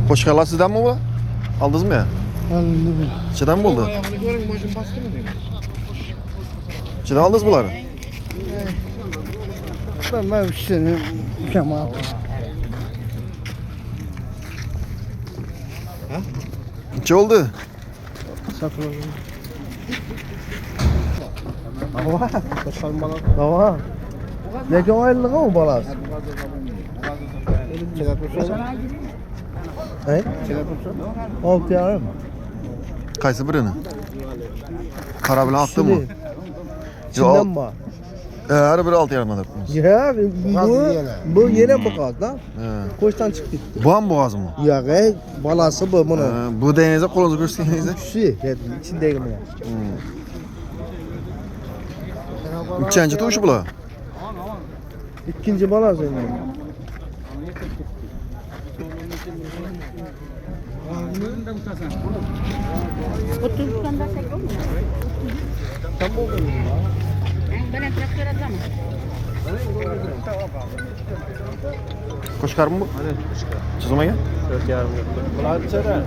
Qo'shqarlar sizdanmi bu? Aldingizmi? Aldım. Ichidan bo'ldi. Ichidan aldingiz bularni? Ben bir sene mükemmel. Necha oldu? Sakladım. Hava. Hava. Lekin oylig'i u bolasi. He? 6,5. Qaysi birini? Qora bilan oqdimi? Chindan mı? Har biri 6,5 deb. Ya bu yine bu kadar. Koçtan çıktı. Bu ham bo'g'azmi? Ya balası bu bunu. Bu deganingizda qo'lingizni ko'rsatganingizda. Şu içindeki mi? Uchinchi tug'ish bular. İkinci balası yani. Qo'shqarmi bu? Chizmaga? 4,5 yurtda. Bular ichida.